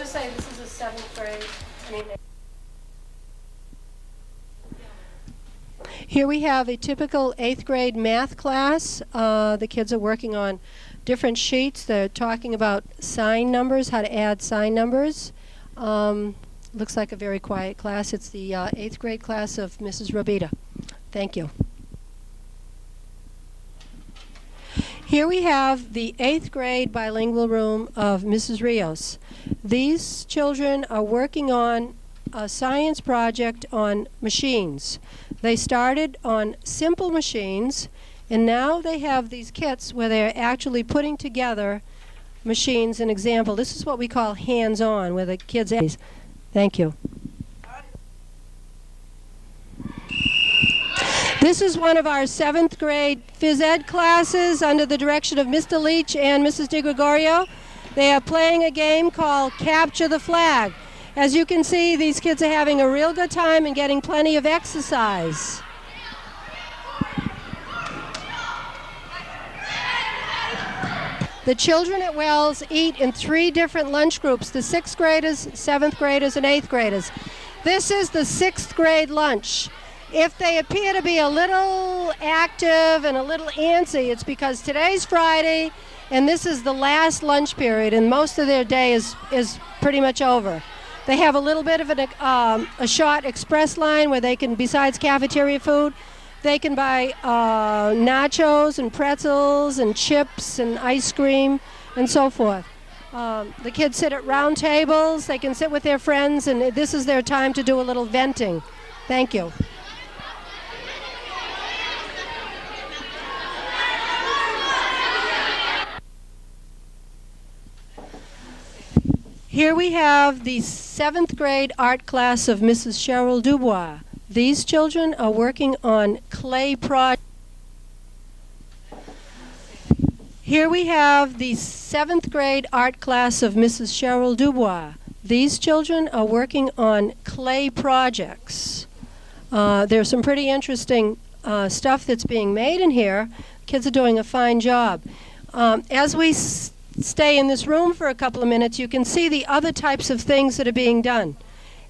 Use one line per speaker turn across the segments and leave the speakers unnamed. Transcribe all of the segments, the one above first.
just say this is a 7th grade. Here we have a typical 8th grade math class. The kids are working on different sheets. They're talking about sign numbers, how to add sign numbers. Looks like a very quiet class. It's the 8th grade class of Mrs. Robita. Thank you. Here we have the 8th grade bilingual room of Mrs. Rios. These children are working on a science project on machines. They started on simple machines, and now they have these kits where they're actually putting together machines. An example, this is what we call hands-on, where the kids... Thank you. This is one of our 7th grade phys ed classes under the direction of Mr. Leach and Mrs. DiGregorio. They are playing a game called Capture the Flag. As you can see, these kids are having a real good time and getting plenty of exercise. The children at Wells eat in 3 different lunch groups, the 6th graders, 7th graders, and 8th graders. This is the 6th grade lunch. If they appear to be a little active and a little antsy, it's because today's Friday and this is the last lunch period, and most of their day is pretty much over. They have a little bit of a short express line where they can, besides cafeteria food, they can buy nachos and pretzels and chips and ice cream and so forth. The kids sit at round tables. They can sit with their friends, and this is their time to do a little venting. Thank you. Here we have the 7th grade art class of Mrs. Cheryl Dubois. These children are working on clay projects. Here we have the 7th grade art class of Mrs. Cheryl Dubois. These children are working on clay projects. There's some pretty interesting stuff that's being made in here. Kids are doing a fine job. As we stay in this room for a couple of minutes, you can see the other types of things that are being done.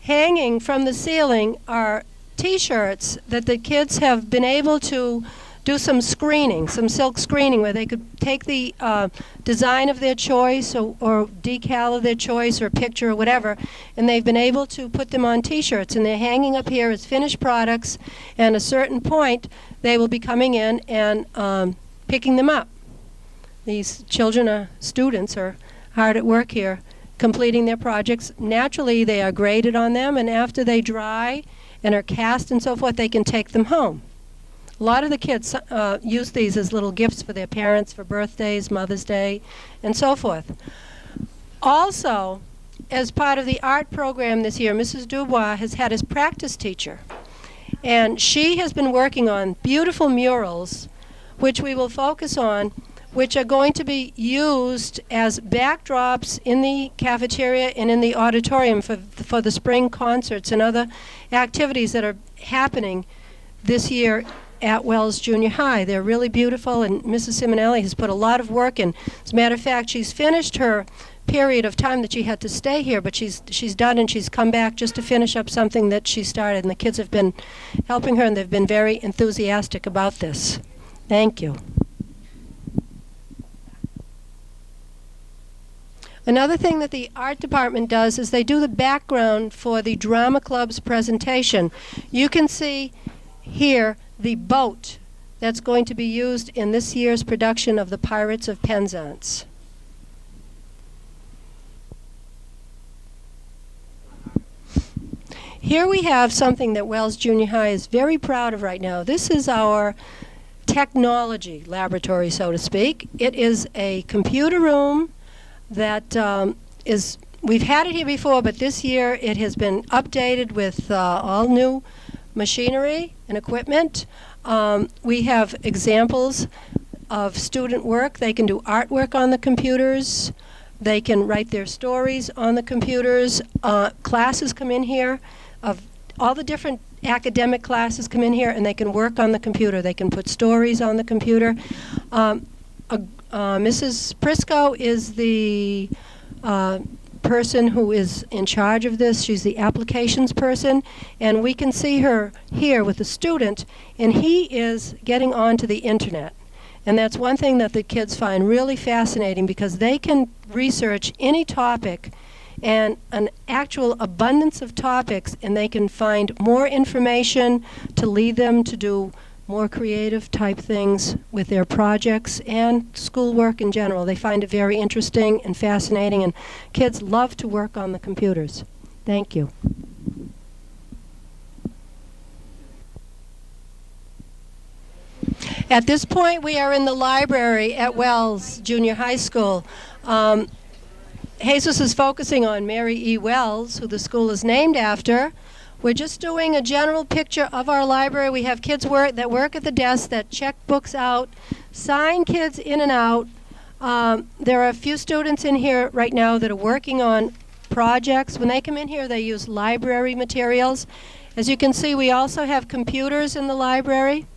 Hanging from the ceiling are T-shirts that the kids have been able to do some screening, some silk screening, where they could take the design of their choice or decal of their choice or picture or whatever, and they've been able to put them on T-shirts, and they're hanging up here as finished products, and at a certain point they will be coming in and picking them up. These children, students, are hard at work here completing their projects. Naturally, they are graded on them, and after they dry and are cast and so forth, they can take them home. A lot of the kids use these as little gifts for their parents for birthdays, Mother's Day, and so forth. Also, as part of the art program this year, Mrs. Dubois has had a practice teacher, and she has been working on beautiful murals, which we will focus on, which are going to be used as backdrops in the cafeteria and in the auditorium for the spring concerts and other activities that are happening this year at Wells Junior High. They're really beautiful, and Mrs. Simonelli has put a lot of work in. As a matter of fact, she's finished her period of time that she had to stay here, but she's done, and she's come back just to finish up something that she started, and the kids have been helping her, and they've been very enthusiastic about this. Thank you. Another thing that the art department does is they do the background for the drama club's presentation. You can see here the boat that's going to be used in this year's production of The Pirates of Penzance. Here we have something that Wells Junior High is very proud of right now. This is our technology laboratory, so to speak. It is a computer room that we've had it here before, but this year it has been updated with all new machinery and equipment. We have examples of student work. They can do artwork on the computers. They can write their stories on the computers. Classes come in here of all the different academic classes come in here, and they can work on the computer. They can put stories on the computer. Mrs. Prisco is the person who is in charge of this. She's the applications person, and we can see her here with the student, and he is getting onto the internet. And that's one thing that the kids find really fascinating, because they can research any topic and an actual abundance of topics, and they can find more information to lead them to do more creative type things with their projects and schoolwork in general. They find it very interesting and fascinating, and kids love to work on the computers. Thank you. At this point, we are in the library at Wells Junior High School. Jesus is focusing on Mary E. Wells, who the school is named after. We're just doing a general picture of our library. We have kids that work at the desk, that check books out, sign kids in and out. There are a few students in here right now that are working on projects. When they come in here, they use library materials. As you can see, we also have computers in the library.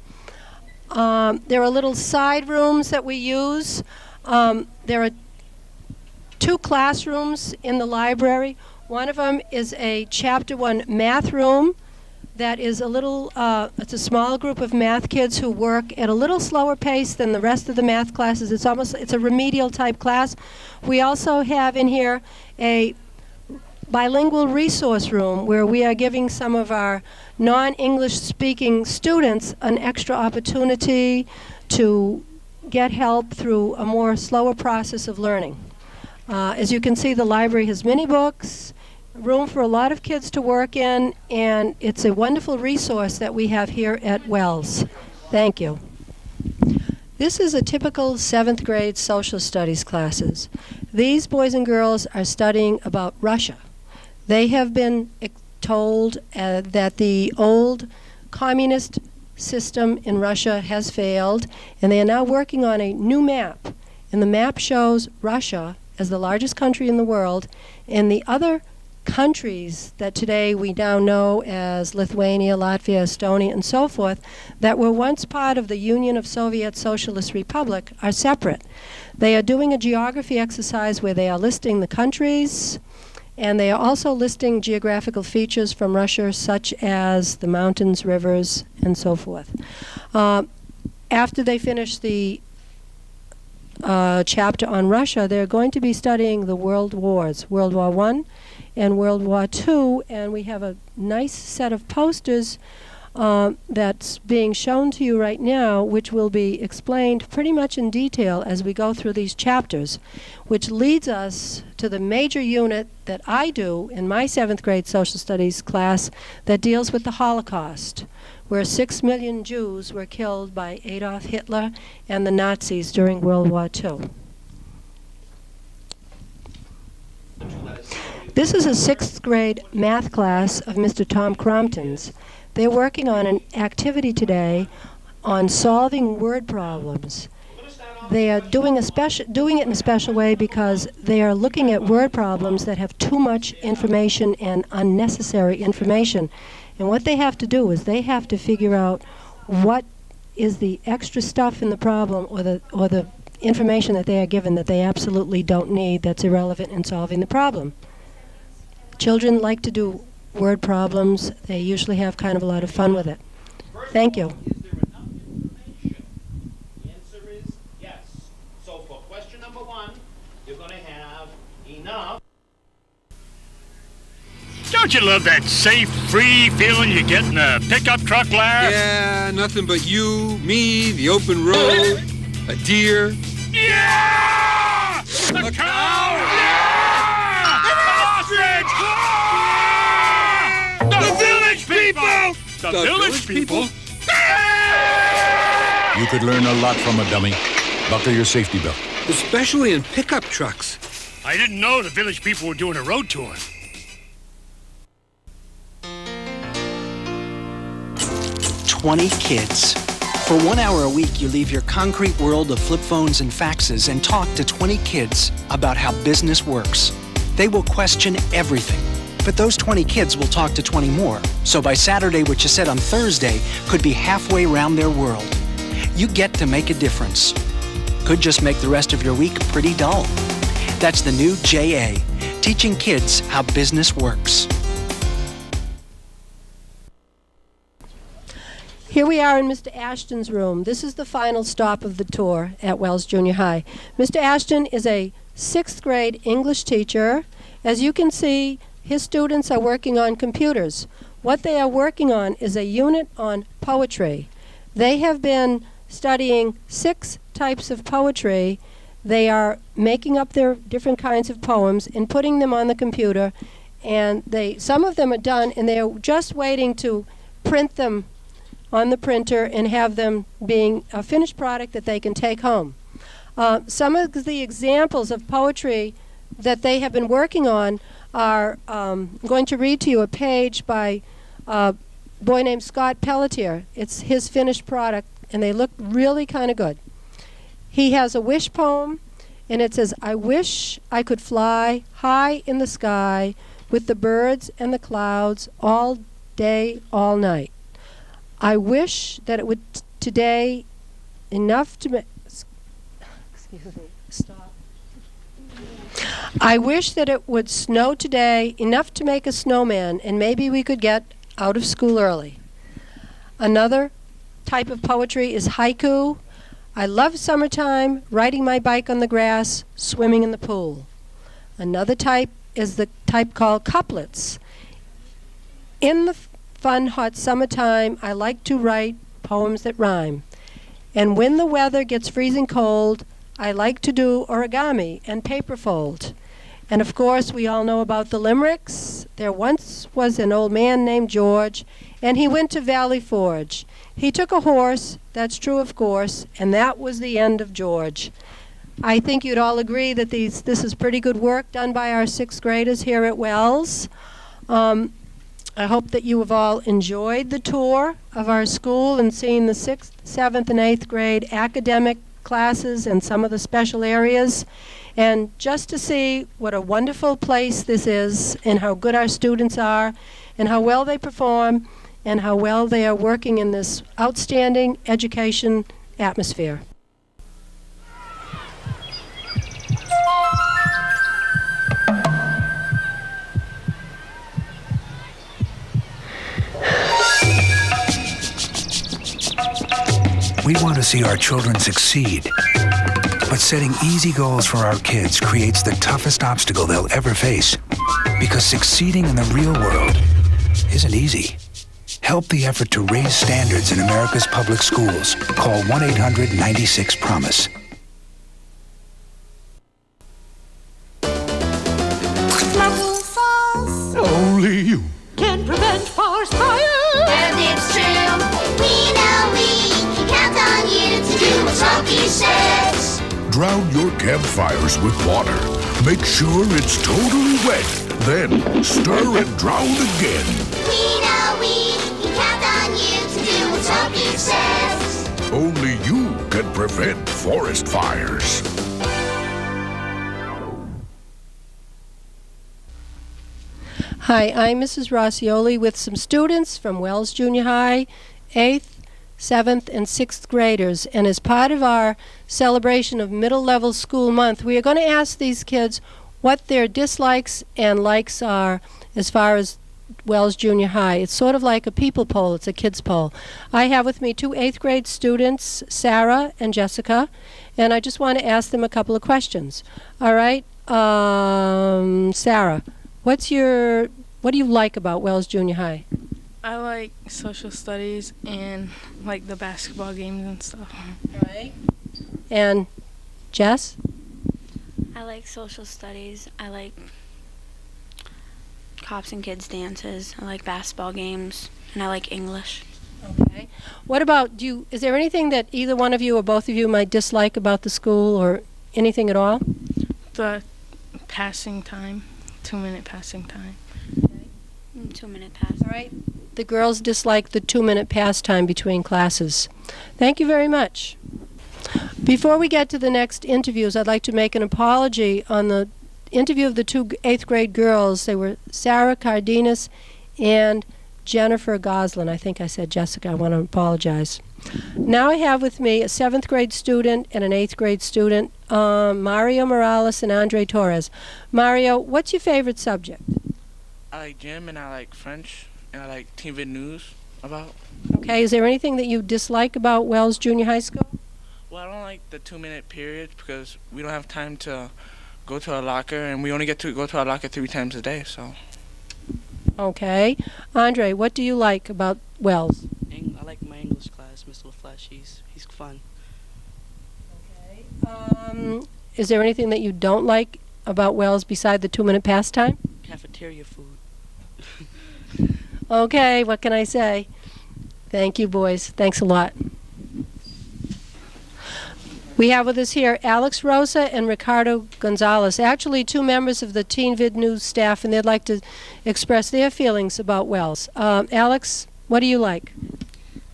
There are little side rooms that we use. There are 2 classrooms in the library. One of them is a Chapter 1 math room that is it's a small group of math kids who work at a little slower pace than the rest of the math classes. It's a remedial type class. We also have in here a bilingual resource room where we are giving some of our non-English speaking students an extra opportunity to get help through a more slower process of learning. As you can see, the library has many books, room for a lot of kids to work in, and it's a wonderful resource that we have here at Wells. Thank you. This is a typical 7th grade social studies classes. These boys and girls are studying about Russia. They have been told that the old communist system in Russia has failed, and they are now working on a new map. And the map shows Russia as the largest country in the world, and the other countries that today we now know as Lithuania, Latvia, Estonia, and so forth, that were once part of the Union of Soviet Socialist Republic, are separate. They are doing a geography exercise where they are listing the countries, and they are also listing geographical features from Russia, such as the mountains, rivers, and so forth. After they finish the chapter on Russia, they're going to be studying the world wars, World War I and World War II, and we have a nice set of posters that's being shown to you right now, which will be explained pretty much in detail as we go through these chapters, which leads us to the major unit that I do in my 7th grade social studies class that deals with the Holocaust, where 6 million Jews were killed by Adolf Hitler and the Nazis during World War II. This is a 6th grade math class of Mr. Tom Crompton's. They're working on an activity today on solving word problems. They are doing it in a special way because they are looking at word problems that have too much information and unnecessary information. And what they have to do is they have to figure out what is the extra stuff in the problem or the information that they are given that they absolutely don't need, that's irrelevant in solving the problem. Children like to do word problems. They usually have kind of a lot of fun with it. Thank you.
Is there enough information? The answer is yes. So for question number 1, you're going to have enough.
Don't you love that safe, free feeling you get in a pickup truck, Laugh?
Yeah, nothing but you, me, the open road, a deer.
Yeah! A cow! Yeah! An ostrich! Ah! The village people! The village people?
You could learn a lot from a dummy. Buckle your safety belt.
Especially in pickup trucks.
I didn't know the village people were doing a road tour.
"20 kids. For 1 hour a week, you leave your concrete world of flip phones and faxes and talk to 20 kids about how business works. They will question everything. But those 20 kids will talk to 20 more. So by Saturday, what you said on Thursday could be halfway around their world. You get to make a difference. Could just make the rest of your week pretty dull. That's the new JA. teaching kids how business works.
Here we are in Mr. Ashton's room. This is the final stop of the tour at Wells Junior High. Mr. Ashton is a 6th grade English teacher. As you can see, his students are working on computers. What they are working on is a unit on poetry. They have been studying 6 types of poetry. They are making up their different kinds of poems and putting them on the computer. And some of them are done, and they're just waiting to print them on the printer and have them being a finished product that they can take home. Some of the examples of poetry that they have been working on are, I'm going to read to you a page by a boy named Scott Pelletier. It's his finished product, and they look really kind of good. He has a wish poem, and it says, I wish I could fly high in the sky with the birds and the clouds all day, all night. I wish that it would today enough to make... Excuse me. Stop. I wish that it would snow today enough to make a snowman, and maybe we could get out of school early. Another type of poetry is haiku. I love summertime, riding my bike on the grass, swimming in the pool. Another type is the type called couplets. In the fun, hot summertime, I like to write poems that rhyme. And when the weather gets freezing cold, I like to do origami and paper fold. And of course, we all know about the limericks. There once was an old man named George, and he went to Valley Forge. He took a horse, that's true of course, and that was the end of George. I think you'd all agree that this is pretty good work done by our 6th graders here at Wells. I hope that you have all enjoyed the tour of our school and seen the 6th, 7th, and 8th grade academic classes and some of the special areas. And just to see what a wonderful place this is and how good our students are and how well they perform and how well they are working in this outstanding education atmosphere.
We want to see our children succeed. But setting easy goals for our kids creates the toughest obstacle they'll ever face. Because succeeding in the real world isn't easy. Help the effort to raise standards in America's public schools. Call 1-800-96-PROMISE.
Only you
can prevent forest fire.
And it's true. We know we can count on you to do what Smoky says.
Drown your campfires with water. Make sure it's totally wet. Then stir and drown again.
We know we can count on you to do what Smoky says.
Only you can prevent forest fires.
Hi, I'm Mrs. Rossioli with some students from Wells Junior High, 8th, 7th, and 6th graders. And as part of our celebration of Middle Level School Month, we are going to ask these kids what their dislikes and likes are as far as Wells Junior High. It's sort of like a people poll. It's a kids poll. I have with me 2 8th grade students, Sarah and Jessica, and I just want to ask them a couple of questions. All right, Sarah. What do you like about Wells Junior High?
I like social studies and like the basketball games and stuff.
Right. And Jess?
I like social studies. I like cops and kids dances. I like basketball games, and I like English.
Okay. What about is there anything that either one of you or both of you might dislike about the school or anything at all?
The passing time. 2-minute passing time.
Okay. 2-minute pass.
All right. The girls dislike the 2-minute pass time between classes. Thank you very much. Before we get to the next interviews, I'd like to make an apology on the interview of the 2 8th grade girls. They were Sarah Cardenas and Jennifer Goslin. I think I said Jessica. I want to apologize. Now I have with me a 7th grade student and an 8th grade student. Mario Morales and Andre Torres. Mario, what's your favorite subject?
I like gym and I like French and I like TV news about.
Okay, is there anything that you dislike about Wells Junior High School?
Well, I don't like the 2-minute periods because we don't have time to go to our locker, and we only get to go to our locker 3 times a day, so.
Okay. Andre, what do you like about Wells?
I like my English class, Mr. LaFlesh. He's fun.
Is there anything that you don't like about Wells beside the 2-minute pastime?
Cafeteria food.
Okay, what can I say? Thank you, boys. Thanks a lot. We have with us here Alex Rosa and Ricardo Gonzalez, actually 2 members of the Teen Vid News staff, and they'd like to express their feelings about Wells. Alex, what do you like?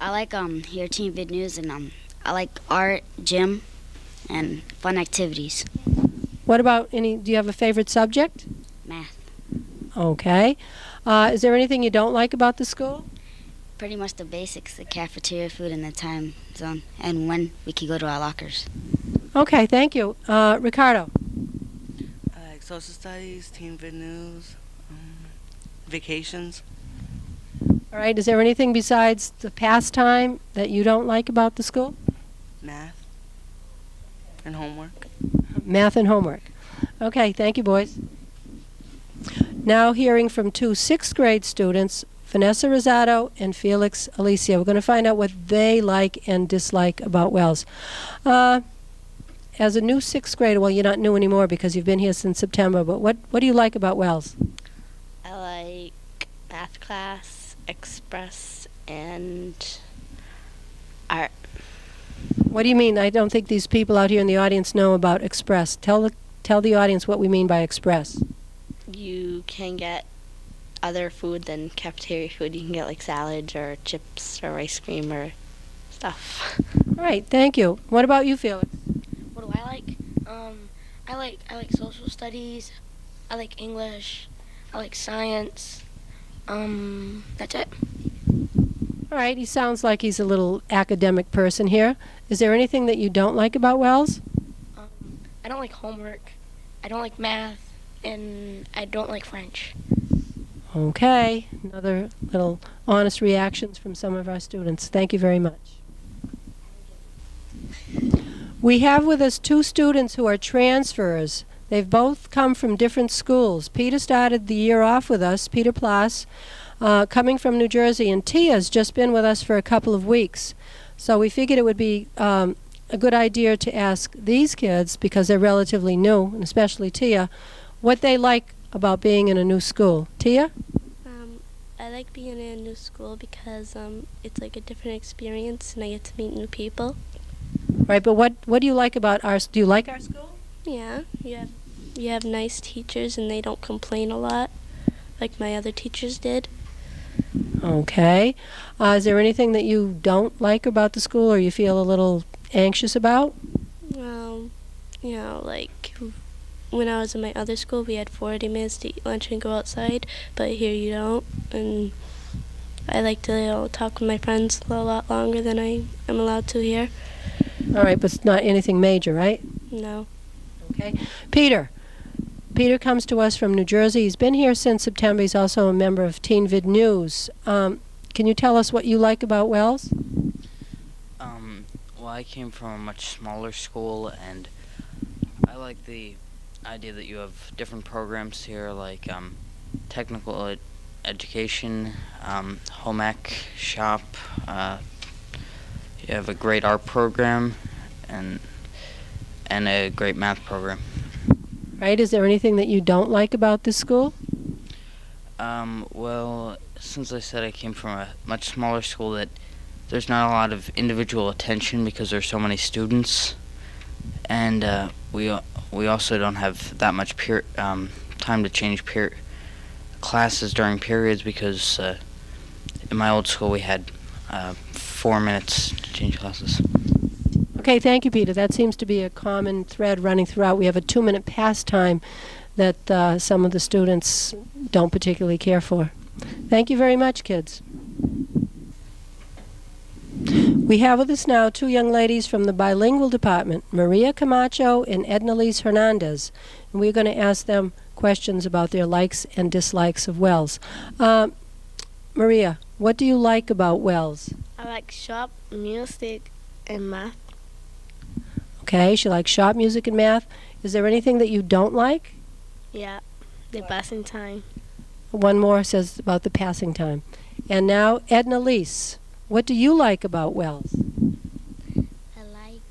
I like your Teen Vid News, and I like art, gym, and fun activities.
What about do you have a favorite subject?
Math.
Okay. Is there anything you don't like about the school?
Pretty much the basics, the cafeteria food and the time zone, and when we can go to our lockers.
Okay, thank you. Ricardo?
I like social studies, Teen Vid News, vacations.
All right, is there anything besides the pastime that you don't like about the school?
Math and homework.
Math and homework. Okay, thank you, boys. Now hearing from 2 6th grade students, Vanessa Rosado and Felix Alicia. We're going to find out what they like and dislike about Wells. As a new 6th grader, well, you're not new anymore because you've been here since September, but what do you like about Wells?
I like math class, express, and art.
What do you mean? I don't think these people out here in the audience know about Express. Tell the audience what we mean by Express.
You can get other food than cafeteria food. You can get like salads or chips or ice cream or stuff.
All right, thank you. What about you, Felix?
What do I like? I like social studies. I like English. I like science. That's it.
All right, he sounds like he's a little academic person here. Is there anything that you don't like about Wells?
I don't like homework. I don't like math, and I don't like French.
Okay, another little honest reactions from some of our students. Thank you very much. We have with us 2 students who are transfers. They've both come from different schools. Peter started the year off with us, Peter Plass, coming from New Jersey, and Tia's just been with us for a couple of weeks. So we figured it would be a good idea to ask these kids, because they're relatively new, and especially Tia, what they like about being in a new school. Tia?
I like being in a new school because it's like a different experience and I get to meet new people.
Right, but what do you like about do you like our school?
Yeah, you have nice teachers and they don't complain a lot like my other teachers did.
Okay. Is there anything that you don't like about the school or you feel a little anxious about?
Like when I was in my other school, we had 40 minutes to eat lunch and go outside, but here you don't. And I like to talk with my friends a lot longer than I am allowed to here.
All right, but it's not anything major, right?
No.
Okay. Peter. Peter comes to us from New Jersey. He's been here since September. He's also a member of Teen Vid News. Can you tell us what you like about Wells?
Well, I came from a much smaller school, and I like the idea that you have different programs here, like technical education, home ec shop. You have a great art program, and a great math program.
Right. Is there anything that you don't like about this school?
Well, since I said I came from a much smaller school, that there's not a lot of individual attention because there's so many students, and we also don't have that much time to change classes during periods because in my old school we had 4 minutes to change classes.
Okay, thank you, Peter. That seems to be a common thread running throughout. We have a 2-minute pastime that some of the students don't particularly care for. Thank you very much, kids. We have with us now two young ladies from the bilingual department, Maria Camacho and Ednalise Hernandez. And we're going to ask them questions about their likes and dislikes of Wells. Maria, what do you like about Wells?
I like shop, music, and math.
Okay, she likes shop, music, and math. Is there anything that you don't like?
Yeah, the passing time.
One more says about the passing time. And now, Ednalise, what do you like about Wells?
I like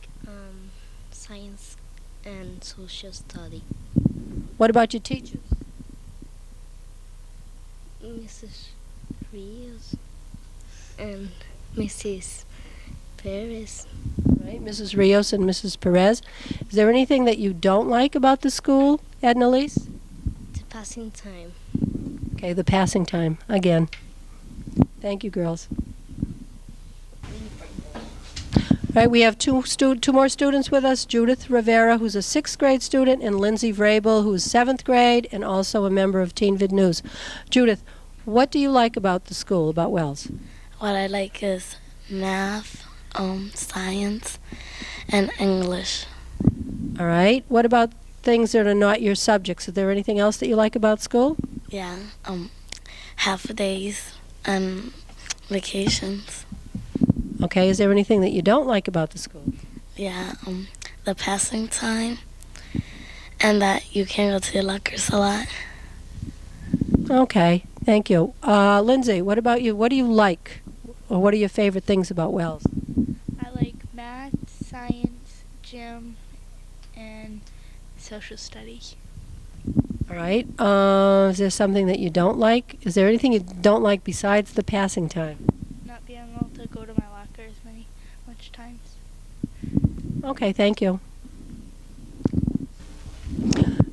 science and social study.
What about your teachers?
Mrs. Rios and Mrs. Perez.
Right, Mrs. Rios and Mrs. Perez. Is there anything that you don't like about the school, Ednalise?
The passing time.
Okay, the passing time, again. Thank you, girls. All right, we have two more students with us, Judith Rivera, who's a 6th grade student, and Lindsay Vrabel, who's 7th grade and also a member of Teen Vid News. Judith, what do you like about the school, about Wells?
What I like is math, science, and English.
All right. What about things that are not your subjects? Is there anything else that you like about school?
Yeah, half days and vacations.
Okay. Is there anything that you don't like about the school?
Yeah, the passing time, and that you can go to the lockers a lot.
Okay. Thank you. Lindsay, what about you? What do you like? Or what are your favorite things about Wells?
I like math, science, gym, and social studies.
All right. Is there something that you don't like? Is there anything you don't like besides the passing time?
Not being able to go to my locker as much times.
Okay, thank you.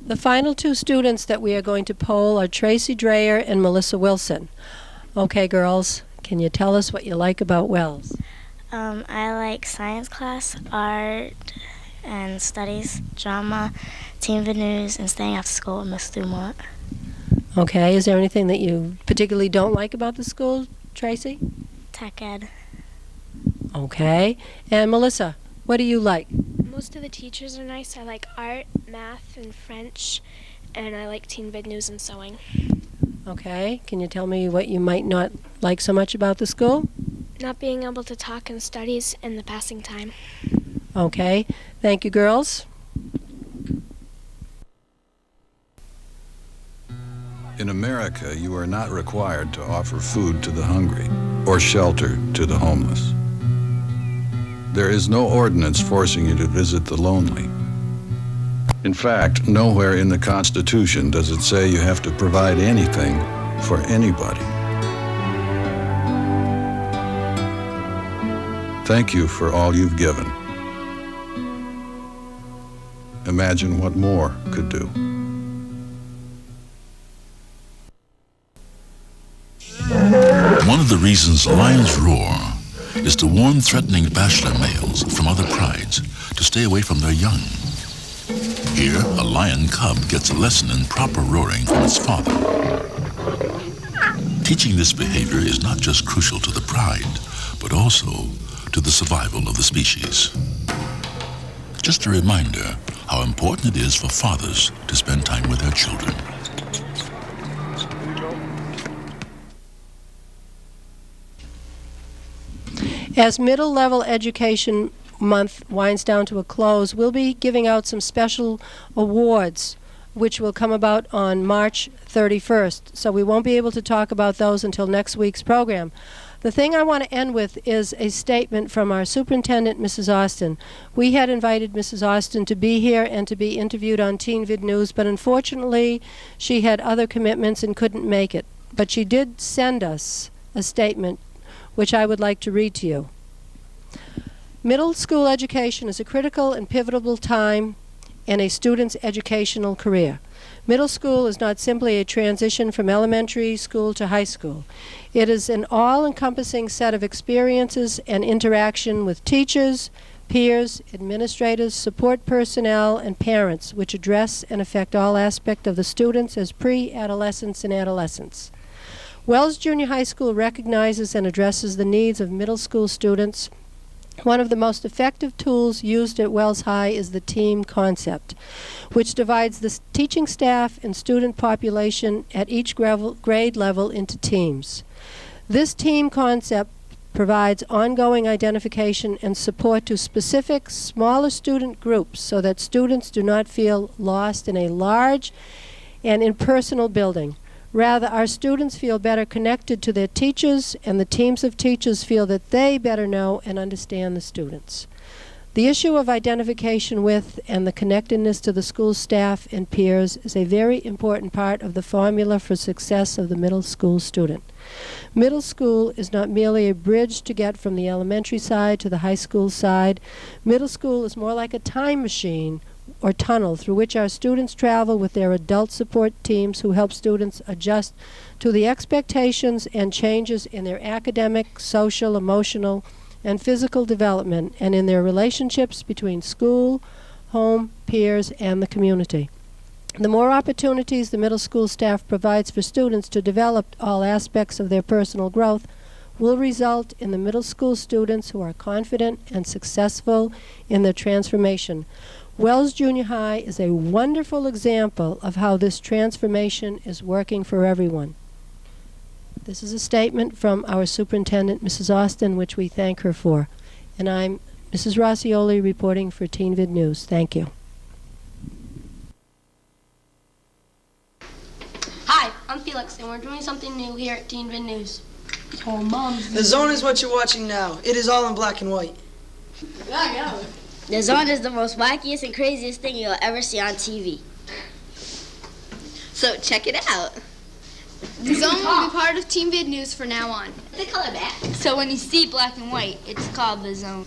The final two students that we are going to poll are Tracy Dreyer and Melissa Wilson. Okay, girls, can you tell us what you like about Wells?
I like science class, art and studies, drama, Teen Vid News, and staying after school with Miss Dumont.
Okay, is there anything that you particularly don't like about the school, Tracy?
Tech ed.
Okay, and Melissa, what do you like?
Most of the teachers are nice. I like art, math, and French, and I like Teen Vid News and sewing.
Okay, can you tell me what you might not like so much about the school?
Not being able to talk in studies and the passing time.
Okay, thank you, girls.
In America, you are not required to offer food to the hungry or shelter to the homeless. There is no ordinance forcing you to visit the lonely. In fact, nowhere in the Constitution does it say you have to provide anything for anybody. Thank you for all you've given. Imagine what more could do.
One of the reasons lions roar is to warn threatening bachelor males from other prides to stay away from their young. Here, a lion cub gets a lesson in proper roaring from its father. Teaching this behavior is not just crucial to the pride, but also to the survival of the species. Just a reminder how important it is for fathers to spend time with their children.
As Middle Level Education Month winds down to a close, we'll be giving out some special awards which will come about on March 31st. So we won't be able to talk about those until next week's program. The thing I want to end with is a statement from our superintendent, Mrs. Austin. We had invited Mrs. Austin to be here and to be interviewed on Teen Vid News, but unfortunately she had other commitments and couldn't make it. But she did send us a statement which I would like to read to you. Middle school education is a critical and pivotal time in a student's educational career. Middle school is not simply a transition from elementary school to high school. It is an all-encompassing set of experiences and interaction with teachers, peers, administrators, support personnel, and parents, which address and affect all aspects of the students as pre-adolescents and adolescents. Wells Junior High School recognizes and addresses the needs of middle school students. One of the most effective tools used at Wells High is the team concept, which divides the teaching staff and student population at each grade level into teams. This team concept provides ongoing identification and support to specific smaller student groups so that students do not feel lost in a large and impersonal building. Rather, our students feel better connected to their teachers, and the teams of teachers feel that they better know and understand the students. The issue of identification with and the connectedness to the school staff and peers is a very important part of the formula for success of the middle school student. Middle school is not merely a bridge to get from the elementary side to the high school side. Middle school is more like a time machine or tunnel through which our students travel with their adult support teams who help students adjust to the expectations and changes in their academic, social, emotional, and physical development, and in their relationships between school, home, peers, and the community. The more opportunities the middle school staff provides for students to develop all aspects of their personal growth will result in the middle school students who are confident and successful in their transformation. Wells Junior High is a wonderful example of how this transformation is working for everyone. This is a statement from our superintendent, Mrs. Austin, which we thank her for. And I'm Mrs. Rossioli reporting for Teen Vid News. Thank you.
Hi, I'm Felix, and we're doing something new here at Teen Vid News. Oh, Mom.
The Zone is what you're watching now. It is all in black and white.
I know.
The Zone is the most wackiest and craziest thing you'll ever see on TV.
So check it out.
The Zone will be part of Teen Vid News from now on.
The color back. So when you see black and white, it's called the Zone.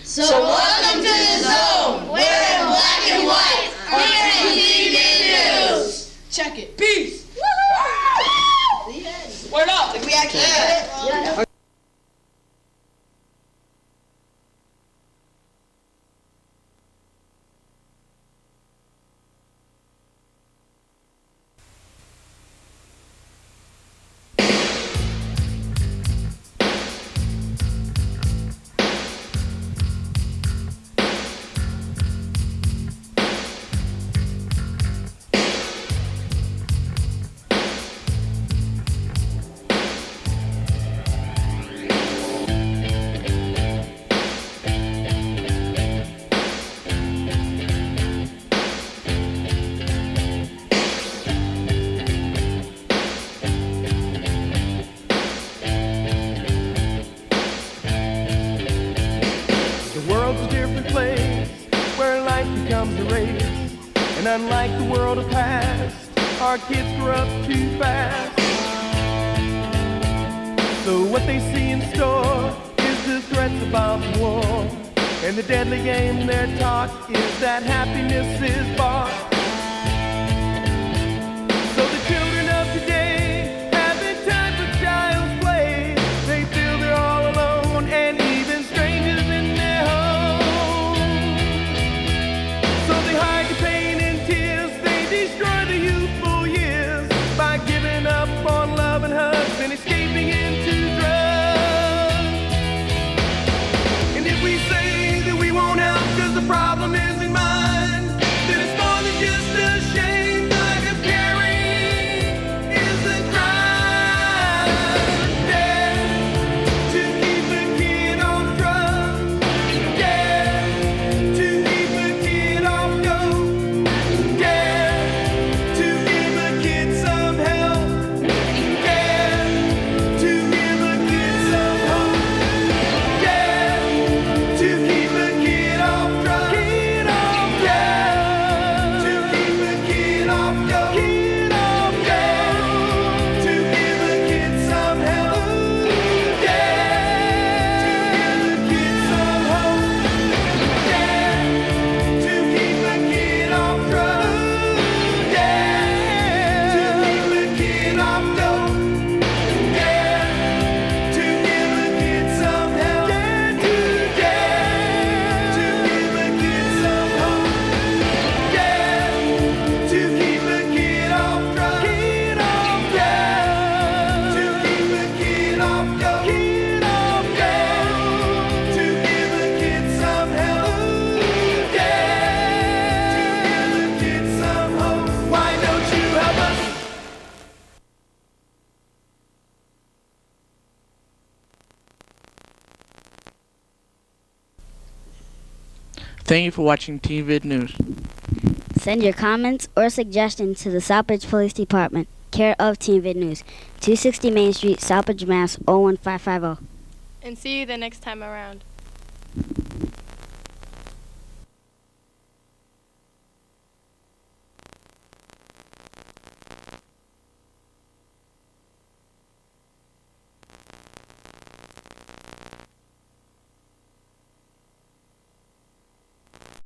So welcome to the Zone. We're in black and white. Here at Teen Vid News.
Check it. Peace.
Word up.
We actually did it.
And unlike the world of past, our kids grow up too fast. So what they see in store is the threats about war. And the deadly game they're taught is that happiness is bought. So the children of today haven't time for child's play. They feel they're all alone and even strangers in their home. So they hide the pain and tears, they destroy the youthful years by giving up on love and hugs and escaping into drugs. And if we say that we won't help because the problem isn't mine, then it's more than just
Thank you for watching Teen Vid News.
Send your comments or suggestions to the Southbridge Police Department, care of Teen Vid News, 260 Main Street, Southbridge, Mass. 01550.
And see you the next time around.